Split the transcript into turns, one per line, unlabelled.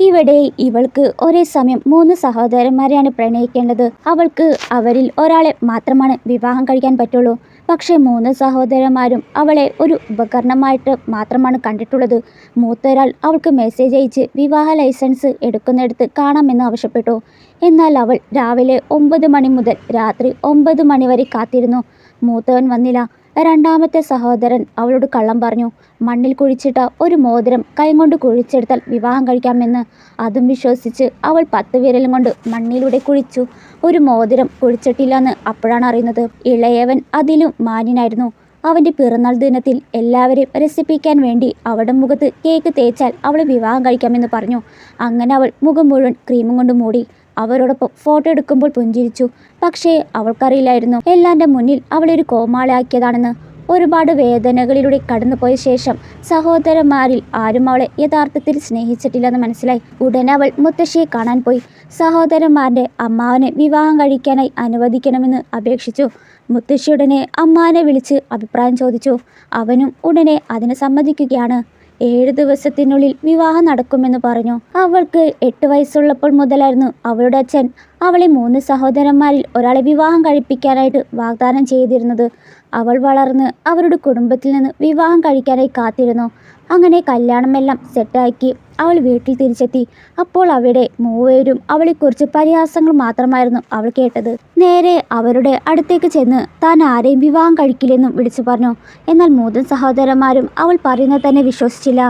ഇവിടെ ഇവൾക്ക് ഒരേ സമയം 3 സഹോദരന്മാരെയാണ് പ്രണയിക്കേണ്ടത്. അവൾക്ക് അവരിൽ ഒരാളെ മാത്രമാണ് വിവാഹം കഴിക്കാൻ പറ്റുള്ളൂ. പക്ഷേ 3 സഹോദരന്മാരും അവളെ ഒരു ഉപകരണമായിട്ട് മാത്രമാണ് കണ്ടിട്ടുള്ളത്. മൂത്തൊരാൾ അവൾക്ക് മെസ്സേജ് അയച്ച് വിവാഹ ലൈസൻസ് എടുക്കുന്നിടത്ത് കാണാമെന്ന് ആവശ്യപ്പെട്ടു. എന്നാൽ അവൾ രാവിലെ 9 മണി മുതൽ രാത്രി 9 മണി വരെ കാത്തിരുന്നു. മൂത്തവൻ വന്നില്ല. രണ്ടാമത്തെ സഹോദരൻ അവളോട് കള്ളം പറഞ്ഞു. മണ്ണിൽ കുഴിച്ചിട്ട ഒരു മോതിരം കൈകൊണ്ട് കുഴിച്ചെടുത്താൽ വിവാഹം കഴിക്കാമെന്ന്. അതും വിശ്വസിച്ച് അവൾ 10 വിരലും കൊണ്ട് മണ്ണിലൂടെ കുഴിച്ചു. ഒരു മോതിരം കുഴിച്ചിട്ടില്ലെന്ന് അപ്പോഴാണ് അറിയുന്നത്. ഇളയവൻ അതിലും മാന്യനായിരുന്നു. അവൻ്റെ പിറന്നാൾ ദിനത്തിൽ എല്ലാവരെയും രസിപ്പിക്കാൻ വേണ്ടി അവളുടെ മുഖത്ത് കേക്ക് തേച്ചാൽ അവൾ വിവാഹം കഴിക്കാമെന്ന് പറഞ്ഞു. അങ്ങനെ അവൾ മുഖം മുഴുവൻ ക്രീമും കൊണ്ട് മൂടി. അവരോടൊപ്പം ഫോട്ടോ എടുക്കുമ്പോൾ പുഞ്ചിരിച്ചു. പക്ഷേ അവൾക്കറിയില്ലായിരുന്നു എല്ലാൻ്റെ മുന്നിൽ അവളൊരു കോമാളിയാക്കിയതാണെന്ന്. ഒരുപാട് വേദനകളിലൂടെ കടന്നുപോയ ശേഷം സഹോദരന്മാരിൽ ആരും അവളെ യഥാർത്ഥത്തിൽ സ്നേഹിച്ചിട്ടില്ലെന്ന് മനസ്സിലായി. ഉടനെ അവൾ മുത്തശ്ശിയെ കാണാൻ പോയി. സഹോദരന്മാരുടെ അമ്മാവനെ വിവാഹം കഴിക്കാനായി അനുവദിക്കണമെന്ന് അപേക്ഷിച്ചു. മുത്തശ്ശി ഉടനെ അമ്മാവനെ വിളിച്ച് അഭിപ്രായം ചോദിച്ചു. അവനും ഉടനെ അതിന് സമ്മതിക്കുകയാണ്. 7 ദിവസത്തിനുള്ളിൽ വിവാഹം നടക്കുമെന്ന് പറഞ്ഞു. അവൾക്ക് 8 വയസ്സുള്ളപ്പോൾ മുതലായിരുന്നു അവളുടെ അച്ഛൻ അവളെ 3 സഹോദരന്മാരിൽ ഒരാളെ വിവാഹം കഴിപ്പിക്കാനായിട്ട് വാഗ്ദാനം ചെയ്തിരുന്നത്. അവൾ വളർന്ന് അവരുടെ കുടുംബത്തിൽ നിന്ന് വിവാഹം കഴിക്കാനായി കാത്തിരുന്നു. അങ്ങനെ കല്യാണമെല്ലാം സെറ്റാക്കി അവൾ വീട്ടിൽ തിരിച്ചെത്തി. അപ്പോൾ അവിടെ 3 അവളെക്കുറിച്ച് പരിഹാസങ്ങൾ മാത്രമായിരുന്നു അവൾ കേട്ടത്. നേരെ അവരുടെ അടുത്തേക്ക് ചെന്ന് താൻ ആരെയും വിവാഹം കഴിക്കില്ലെന്നും വിളിച്ചു പറഞ്ഞു. എന്നാൽ 3 സഹോദരന്മാരും അവൾ പറയുന്നത് തന്നെ വിശ്വസിച്ചില്ല.